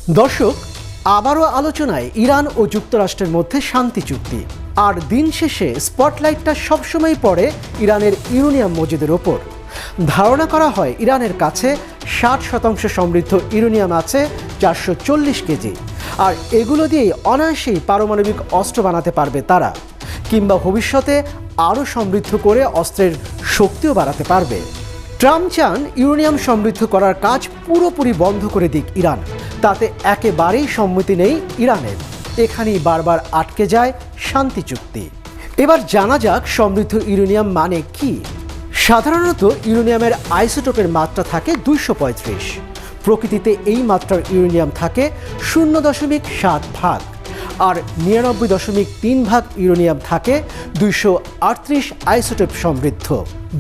দর্শক, আবারও আলোচনায় ইরান ও যুক্তরাষ্ট্রের মধ্যে শান্তি চুক্তি। আর দিন শেষে স্পটলাইটটা সবসময় পড়ে ইরানের ইউরেনিয়াম মজুদের ওপর। ধারণা করা হয় ইরানের কাছে 60% সমৃদ্ধ ইউরেনিয়াম আছে 440 কেজি, আর এগুলো দিয়েই অনায়াসেই পারমাণবিক অস্ত্র বানাতে পারবে তারা, কিংবা ভবিষ্যতে আরও সমৃদ্ধ করে অস্ত্রের শক্তিও বাড়াতে পারবে। ট্রাম্প চান ইউরেনিয়াম সমৃদ্ধ করার কাজ পুরোপুরি বন্ধ করে দিক ইরান, তাতে একেবারেই সম্মতি নেই ইরানের। এখানেই বারবার আটকে যায় শান্তি চুক্তি। এবার জানা যাক সমৃদ্ধ ইউরেনিয়াম মানে কি। সাধারণত ইউরেনিয়ামের আইসোটোপের মাত্রা থাকে 235। প্রকৃতিতে এই মাত্রার ইউরেনিয়াম থাকে 0.7 ভাগ, আর 99.3 ভাগ ইউরেনিয়াম থাকে 238 আইসোটোপ সমৃদ্ধ।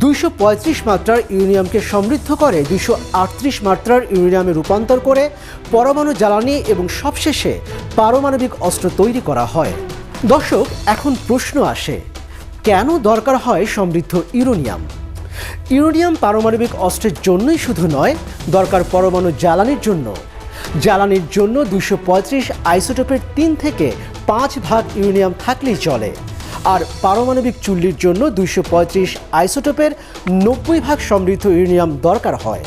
235 মাত্রার ইউরেনিয়ামকে সমৃদ্ধ করে 238 মাত্রার ইউরেনিয়ামে রূপান্তর করে পরমাণু জ্বালানি এবং সবশেষে পারমাণবিক অস্ত্র তৈরি করা হয়। দর্শক, এখন প্রশ্ন আসে, কেন দরকার হয় সমৃদ্ধ ইউরেনিয়াম? ইউরেনিয়াম পারমাণবিক অস্ত্রের জন্যই শুধু নয়, দরকার পরমাণু জ্বালানির জন্য। জ্বালানির জন্য 235 আইসোটোপের 3 থেকে 5 ভাগ ইউরেনিয়াম থাকলেই চলে, আর পারমাণবিক চুল্লির জন্য 235 আইসোটোপের 90 ভাগ সমৃদ্ধ ইউরেনিয়াম দরকার হয়।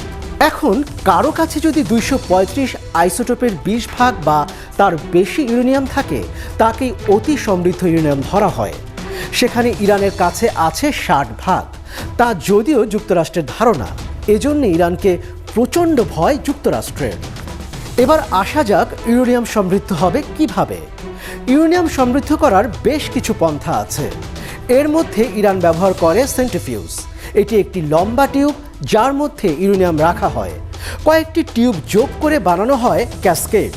এখন কারো কাছে যদি 235 আইসোটোপের 20 ভাগ বা তার বেশি ইউরেনিয়াম থাকে, তাকেই অতি সমৃদ্ধ ইউরেনিয়াম ধরা হয়। সেখানে ইরানের কাছে আছে 60 ভাগ, তা যদিও যুক্তরাষ্ট্রের ধারণা। এজন্য ইরানকে প্রচণ্ড ভয় যুক্তরাষ্ট্রের। এবার আসা যাক ইউরেনিয়াম সমৃদ্ধ হবে কিভাবে। ইউরেনিয়াম সমৃদ্ধ করার বেশ কিছু পন্থা আছে। এর মধ্যে ইরান ব্যবহার করে সেন্ট্রিফিউজ। এটি একটি লম্বা টিউব, যার মধ্যে ইউরেনিয়াম রাখা হয়। কয়েকটি টিউব যোগ করে বানানো হয় ক্যাসকেড।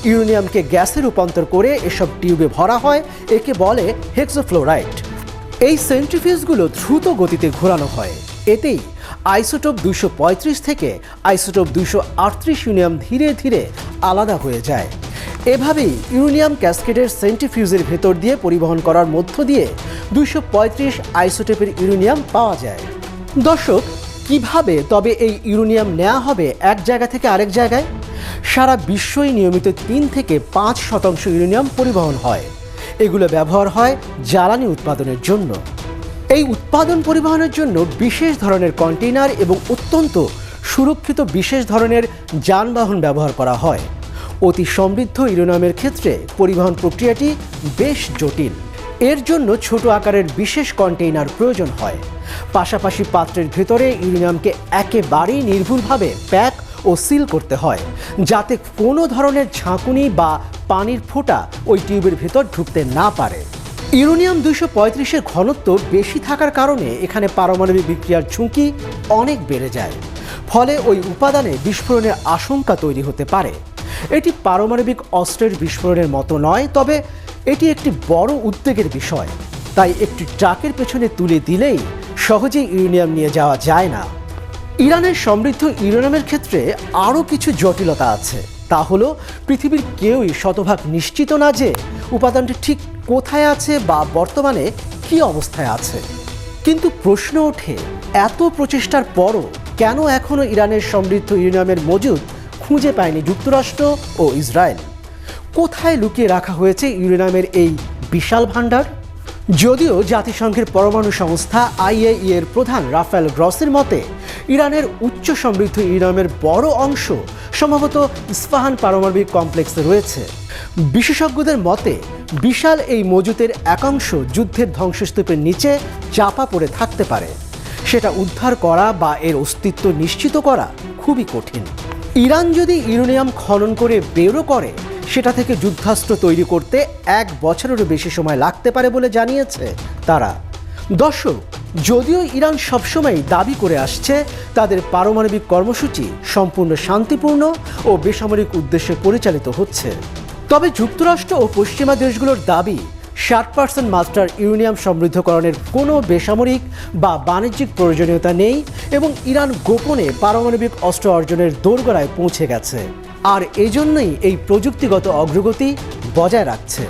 ইউরেনিয়ামকে গ্যাসে রূপান্তর করে এসব টিউবে ভরা হয়, একে বলে হেক্সোফ্লোরাইড। এই সেন্ট্রিফিউজগুলো দ্রুত গতিতে ঘোরানো হয়। এতেই আইসোটোপ 235 থেকে আইসোটোপ 238 ইউরেনিয়াম ধীরে ধীরে আলাদা হয়ে যায়। এভাবেই ইউরেনিয়াম ক্যাসকেডের সেন্ট্রিফিউজের ভেতর দিয়ে পরিবহন করার মধ্য দিয়ে 235 আইসোটোপের ইউরেনিয়াম পাওয়া যায়। দর্শক, কিভাবে তবে এই ইউরেনিয়াম নেওয়া হবে এক জায়গা থেকে আরেক জায়গায়? সারা বিশ্বই নিয়মিত 3 থেকে 5% ইউরেনিয়াম পরিবহন হয়। এগুলো ব্যবহার হয় জ্বালানি উৎপাদনের জন্য। এই উৎপাদন পরিবহনের জন্য বিশেষ ধরনের কন্টেইনার এবং অত্যন্ত সুরক্ষিত বিশেষ ধরনের যানবাহন ব্যবহার করা হয়। অতি সমৃদ্ধ ইউরেনিয়ামের ক্ষেত্রে পরিবহন প্রক্রিয়াটি বেশ জটিল। এর জন্য ছোট আকারের বিশেষ কন্টেইনার প্রয়োজন হয়। পাশাপাশি পাত্রের ভেতরে ইউরেনিয়ামকে একেবারেই নির্ভুলভাবে প্যাক ও সিল করতে হয়, যাতে কোনো ধরনের ঝাঁকুনি বা পানির ফোঁটা ওই টিউবের ভেতর ঢুকতে না পারে। ইউরেনিয়াম 235-এর ঘনত্ব বেশি থাকার কারণে এখানে পারমাণবিক বিক্রিয়ার ঝুঁকি অনেক বেড়ে যায়। ফলে ওই উপাদানে বিস্ফোরণের আশঙ্কা তৈরি হতে পারে। এটি পারমাণবিক অস্ত্রের বিস্ফোরণের মতো নয়, তবে এটি একটি বড় উদ্বেগের বিষয়। তাই একটি ট্রাকের পেছনে তুলে দিলেই সহজেই ইউরেনিয়াম নিয়ে যাওয়া যায় না। ইরানের সমৃদ্ধ ইউরেনিয়ামের ক্ষেত্রে আরও কিছু জটিলতা আছে। তা হলো, পৃথিবীর কেউই শতভাগ নিশ্চিত না যে উপাদানটি ঠিক কোথায় আছে বা বর্তমানে কী অবস্থায় আছে। কিন্তু প্রশ্ন ওঠে, এত প্রচেষ্টার পরও কেন এখনও ইরানের সমৃদ্ধ ইউরেনিয়ামের মজুদ খুঁজে পায়নি যুক্তরাষ্ট্র ও ইসরায়েল? কোথায় লুকিয়ে রাখা হয়েছে ইউরেনিয়ামের এই বিশাল ভাণ্ডার? যদিও জাতিসংঘের পরমাণু সংস্থা IAEA এর প্রধান রাফায়েল গ্রসির মতে, ইরানের উচ্চ সমৃদ্ধ ইউরেনিয়ামের বড় অংশ সম্ভবত ইস্পাহান পারমাণবিক কমপ্লেক্সে রয়েছে। বিশেষজ্ঞদের মতে, বিশাল এই মজুদের একাংশ যুদ্ধের ধ্বংসস্তূপের নিচে চাপা পড়ে থাকতে পারে। সেটা উদ্ধার করা বা এর অস্তিত্ব নিশ্চিত করা খুবই কঠিন। ইরান যদি ইউরেনিয়াম খনন করে বেরও করে, সেটা থেকে যুদ্ধাস্ত্র তৈরি করতে 1 বছরেরও বেশি সময় লাগতে পারে বলে জানিয়েছে তারা। দর্শক, যদিও ইরান সবসময় দাবি করে আসছে তাদের পারমাণবিক কর্মসূচি সম্পূর্ণ শান্তিপূর্ণ ও বেসামরিক উদ্দেশ্যে পরিচালিত হচ্ছে, তবে যুক্তরাষ্ট্র ও পশ্চিমা দেশগুলোর দাবি 60% মাত্রার ইউরেনিয়াম সমৃদ্ধকরণের কোনো বেসামরিক বা বাণিজ্যিক প্রয়োজনীয়তা নেই এবং ইরান গোপনে পারমাণবিক অস্ত্র অর্জনের দোরগোড়ায় পৌঁছে গেছে, আর এজন্যই এই প্রযুক্তিগত অগ্রগতি বজায় রাখছে।